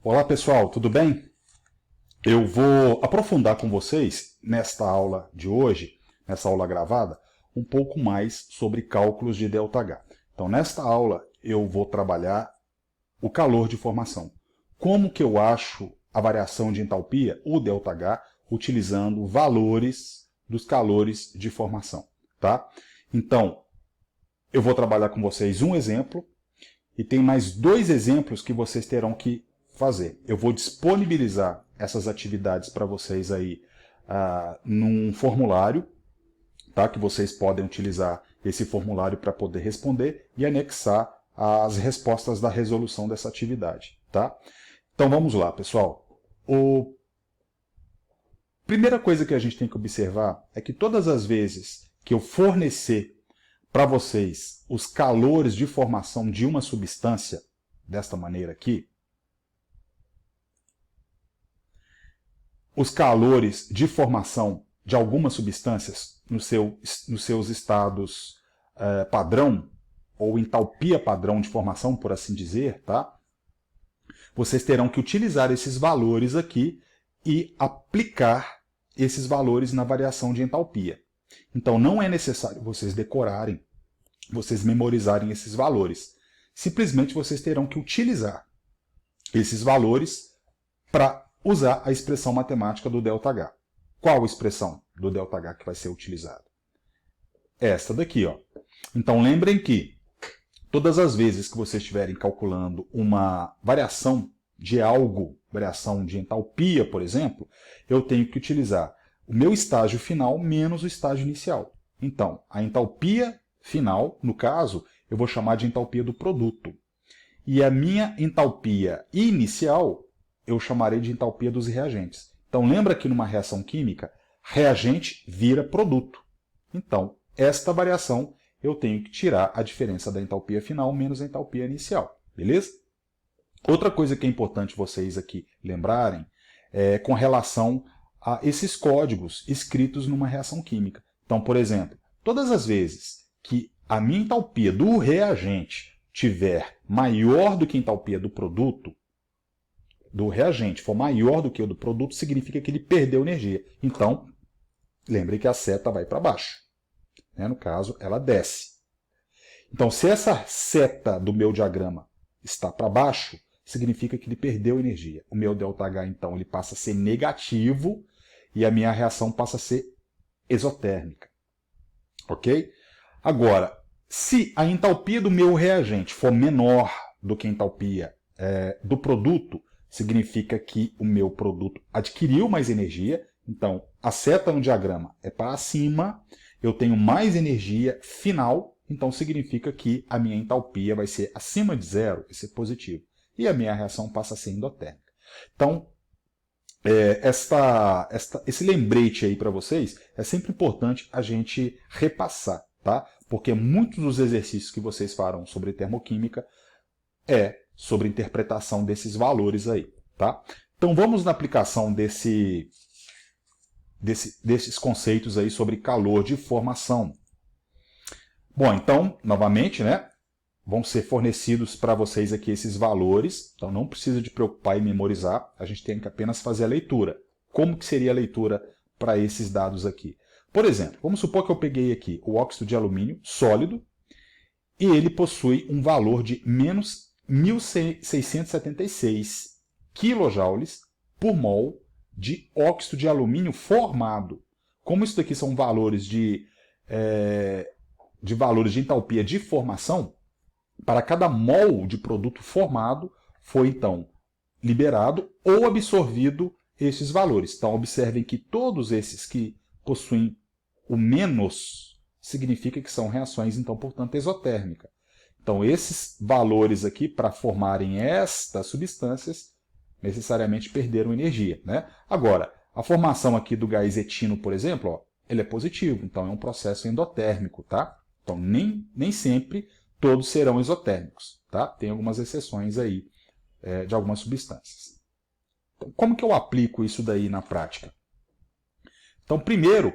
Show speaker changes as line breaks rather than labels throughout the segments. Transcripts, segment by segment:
Olá pessoal, tudo bem? Eu vou aprofundar com vocês, nesta aula de hoje, nessa aula gravada, um pouco mais sobre cálculos de ΔH. Então, nesta aula, eu vou trabalhar o calor de formação. Como que eu acho a variação de entalpia, o ΔH, utilizando valores dos calores de formação, tá? Então, eu vou trabalhar com vocês um exemplo e tem mais dois exemplos que vocês terão que fazer. Eu vou disponibilizar essas atividades para vocês aí num formulário, tá? Que vocês podem utilizar esse formulário para poder responder e anexar as respostas da resolução dessa atividade, tá? Então vamos lá, pessoal. Primeira coisa que a gente tem que observar é que todas as vezes que eu fornecer para vocês os calores de formação de uma substância, desta maneira aqui, os calores de formação de algumas substâncias nos seus estados padrão, ou entalpia padrão de formação, por assim dizer, tá? Vocês terão que utilizar esses valores aqui e aplicar esses valores na variação de entalpia. Então não é necessário vocês decorarem, vocês memorizarem esses valores. Simplesmente vocês terão que utilizar esses valores para usar a expressão matemática do ΔH. Qual expressão do ΔH que vai ser utilizada? Esta daqui, ó. Então lembrem que todas as vezes que vocês estiverem calculando uma variação de algo, variação de entalpia, por exemplo, eu tenho que utilizar o meu estágio final menos o estágio inicial. Então, a entalpia final, no caso, eu vou chamar de entalpia do produto. E a minha entalpia inicial eu chamarei de entalpia dos reagentes. Então, lembra que numa reação química, reagente vira produto. Então, esta variação eu tenho que tirar a diferença da entalpia final menos a entalpia inicial. Beleza? Outra coisa que é importante vocês aqui lembrarem é com relação a esses códigos escritos numa reação química. Então, por exemplo, todas as vezes que a minha entalpia do reagente tiver maior do que a entalpia do produto, do reagente for maior do que o do produto, significa que ele perdeu energia. Então, lembre que a seta vai para baixo. No caso, ela desce. Então, se essa seta do meu diagrama está para baixo, significa que ele perdeu energia. O meu ΔH, então, ele passa a ser negativo e a minha reação passa a ser exotérmica. Ok? Agora, se a entalpia do meu reagente for menor do que a entalpia do produto, significa que o meu produto adquiriu mais energia. Então, a seta no diagrama é para cima, eu tenho mais energia final, então significa que a minha entalpia vai ser acima de zero, vai ser positivo. E a minha reação passa a ser endotérmica. Então, esse lembrete aí para vocês é sempre importante a gente repassar, tá? Porque muitos dos exercícios que vocês farão sobre termoquímica sobre interpretação desses valores aí, tá? Então vamos na aplicação desses conceitos aí sobre calor de formação. Bom, então, novamente, vão ser fornecidos para vocês aqui esses valores, então não precisa de preocupar em memorizar, a gente tem que apenas fazer a leitura. Como que seria a leitura para esses dados aqui? Por exemplo, vamos supor que eu peguei aqui o óxido de alumínio sólido e ele possui um valor de menos 1.676 kJ por mol de óxido de alumínio formado. Como isso daqui são valores de valores de entalpia de formação, para cada mol de produto formado foi então liberado ou absorvido esses valores. Então observem que todos esses que possuem o menos significa que são reações, então, portanto, exotérmicas. Então, esses valores aqui, para formarem estas substâncias, necessariamente perderam energia. Agora, a formação aqui do gás etino, por exemplo, ó, ele é positivo, então é um processo endotérmico. Tá? Então, nem sempre todos serão exotérmicos. Tá? Tem algumas exceções aí de algumas substâncias. Então, como que eu aplico isso daí na prática? Então, primeiro,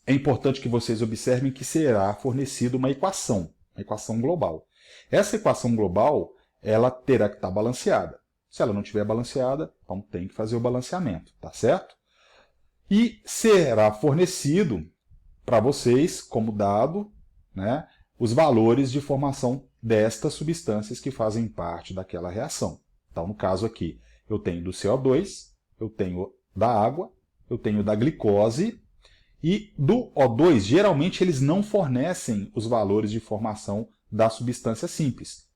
é importante que vocês observem que será fornecida uma equação global. Essa equação global ela terá que estar balanceada. Se ela não estiver balanceada, então tem que fazer o balanceamento, tá certo? E será fornecido para vocês, como dado, né, os valores de formação destas substâncias que fazem parte daquela reação. Então, no caso aqui, eu tenho do CO2, eu tenho da água, eu tenho da glicose, e do O2, geralmente eles não fornecem os valores de formação da substância simples.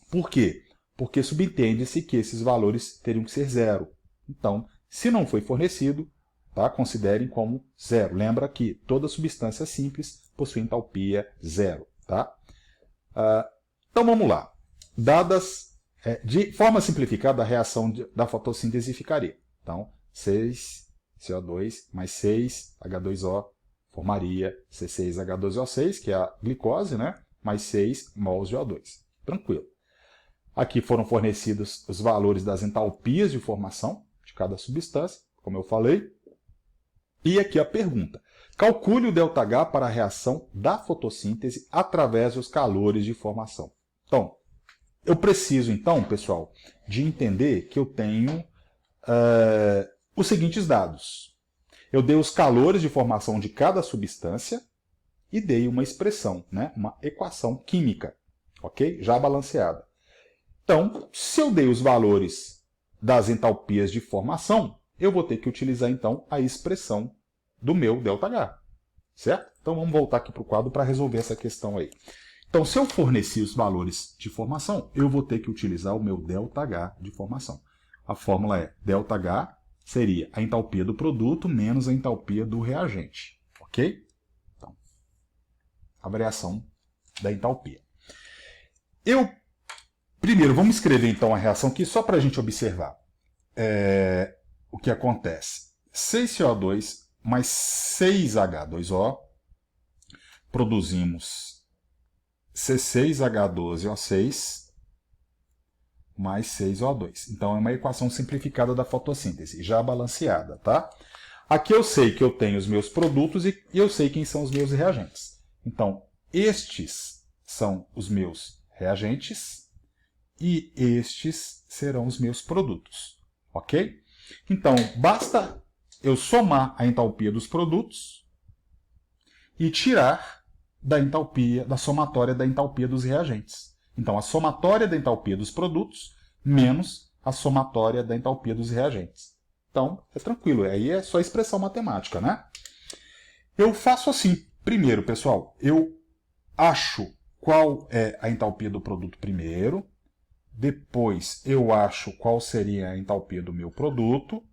Por quê? Porque subentende-se que esses valores teriam que ser zero. Então, se não foi fornecido, tá, considerem como zero. Lembra que toda substância simples possui entalpia zero. Tá? Então vamos lá. De forma simplificada, a reação da fotossíntese ficaria. Então, 6CO2 mais 6H2O formaria C6H12O6, que é a glicose, né? Mais 6 mols de O2. Tranquilo. Aqui foram fornecidos os valores das entalpias de formação de cada substância, como eu falei. E aqui a pergunta. Calcule o ΔH para a reação da fotossíntese através dos calores de formação. Então, eu preciso, então, pessoal, de entender que eu tenho os seguintes dados. Eu dei os calores de formação de cada substância e dei uma expressão, né? Uma equação química, ok? Já balanceada. Então, se eu dei os valores das entalpias de formação, eu vou ter que utilizar, então, a expressão do meu ΔH, certo? Então, vamos voltar aqui para o quadro para resolver essa questão aí. Então, se eu fornecer os valores de formação, eu vou ter que utilizar o meu ΔH de formação. A fórmula é ΔH seria a entalpia do produto menos a entalpia do reagente, ok? Então, a variação da entalpia. Primeiro, vamos escrever então a reação aqui só para a gente observar o que acontece. 6CO2 mais 6H2O, produzimos C6H12O6 mais 6O2. Então é uma equação simplificada da fotossíntese, já balanceada, tá? Aqui eu sei que eu tenho os meus produtos e eu sei quem são os meus reagentes. Então, estes são os meus reagentes e estes serão os meus produtos, ok? Então, basta eu somar a entalpia dos produtos e tirar da somatória da entalpia dos reagentes. Então, a somatória da entalpia dos produtos menos a somatória da entalpia dos reagentes. Então, é tranquilo, aí é só expressão matemática, né? Eu faço assim. Primeiro, pessoal, eu acho qual é a entalpia do produto primeiro, depois eu acho qual seria a entalpia do meu produto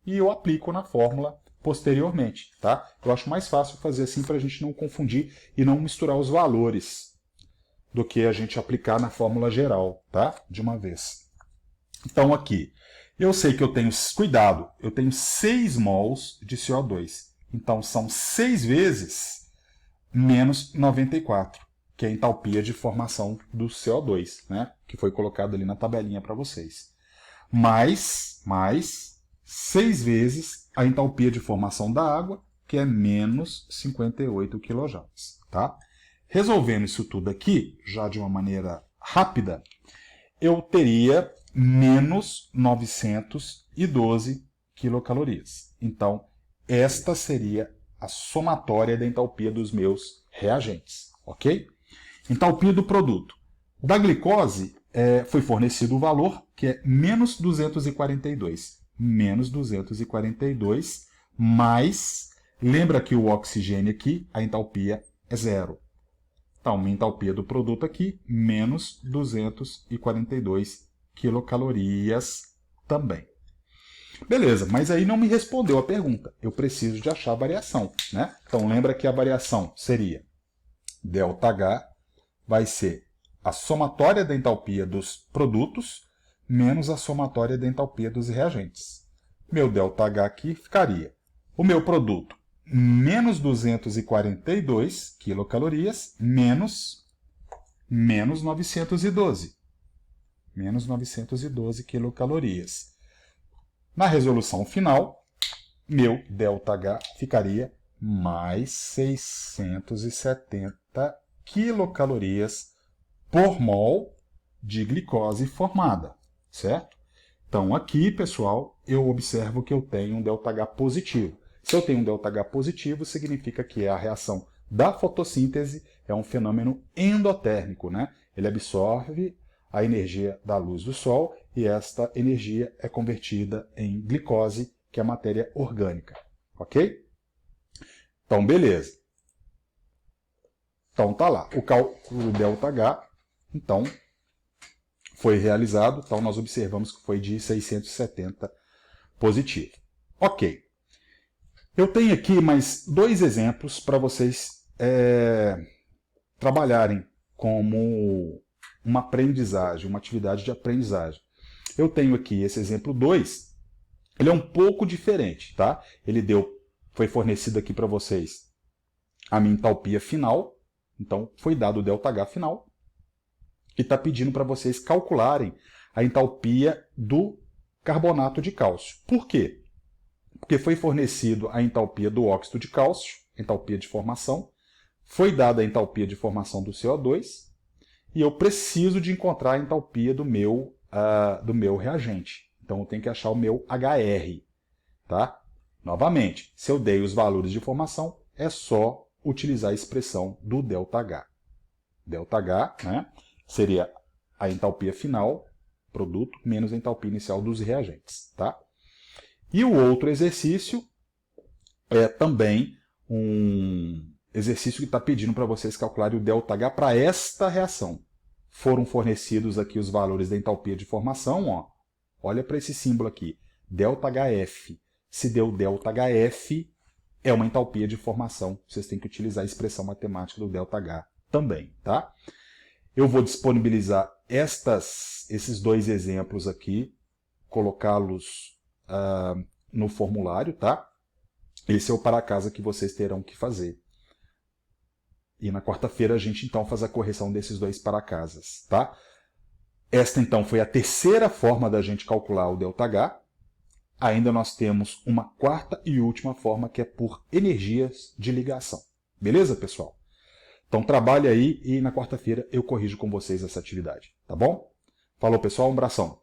e eu aplico na fórmula posteriormente, tá? Eu acho mais fácil fazer assim para a gente não confundir e não misturar os valores do que a gente aplicar na fórmula geral, tá? De uma vez. Então aqui, eu sei que eu tenho, cuidado, eu tenho 6 mols de CO2. Então são 6 vezes menos 94. Que é a entalpia de formação do CO2, né? Que foi colocado ali na tabelinha para vocês. Mais 6 vezes a entalpia de formação da água, que é menos 58 kJ. Tá? Resolvendo isso tudo aqui, já de uma maneira rápida, eu teria menos 912 quilocalorias. Então, esta seria a somatória da entalpia dos meus reagentes, ok? Entalpia do produto. Da glicose, foi fornecido o valor, que é menos 242. Menos 242, mais, lembra que o oxigênio aqui, a entalpia é zero. Então, a entalpia do produto aqui, menos 242 quilocalorias também. Beleza, mas aí não me respondeu a pergunta. Eu preciso de achar a variação, né? Então, lembra que a variação seria ΔH vai ser a somatória da entalpia dos produtos menos a somatória da entalpia dos reagentes. Meu ΔH aqui ficaria o meu produto menos 242 quilocalorias menos 912. Menos 912 quilocalorias. Na resolução final, meu ΔH ficaria mais 670 quilocalorias por mol de glicose formada, certo? Então aqui, pessoal, eu observo que eu tenho um ΔH positivo. Se eu tenho um ΔH positivo, significa que a reação da fotossíntese é um fenômeno endotérmico, né? Ele absorve a energia da luz do sol e esta energia é convertida em glicose, que é a matéria orgânica, ok? Então, beleza. Então, tá lá. O cálculo ΔH, então, foi realizado. Então, nós observamos que foi de 670 positivo. Ok. Eu tenho aqui mais dois exemplos para vocês trabalharem como uma aprendizagem, uma atividade de aprendizagem. Eu tenho aqui esse exemplo 2. Ele é um pouco diferente, tá? Foi fornecido aqui para vocês a minha entalpia final. Então, foi dado o ΔH final, que está pedindo para vocês calcularem a entalpia do carbonato de cálcio. Por quê? Porque foi fornecido a entalpia do óxido de cálcio, entalpia de formação, foi dada a entalpia de formação do CO2, e eu preciso de encontrar a entalpia do meu reagente. Então, eu tenho que achar o meu HR. Tá? Novamente, se eu dei os valores de formação, é só utilizar a expressão do ΔH. ΔH, né, seria a entalpia final, produto, menos a entalpia inicial dos reagentes. Tá? E o outro exercício é também um exercício que está pedindo para vocês calcularem o ΔH para esta reação. Foram fornecidos aqui os valores da entalpia de formação. Ó. Olha para esse símbolo aqui, ΔHF. Se deu ΔHF, é uma entalpia de formação. Vocês têm que utilizar a expressão matemática do ΔH também. Tá? Eu vou disponibilizar esses dois exemplos aqui, colocá-los no formulário. Tá? Esse é o para casa que vocês terão que fazer. E na quarta-feira a gente então faz a correção desses dois para casas. Tá? Esta então foi a terceira forma da gente calcular o ΔH. Ainda nós temos uma quarta e última forma, que é por energias de ligação. Beleza, pessoal? Então trabalhe aí e na quarta-feira eu corrijo com vocês essa atividade. Tá bom? Falou, pessoal. Um abração.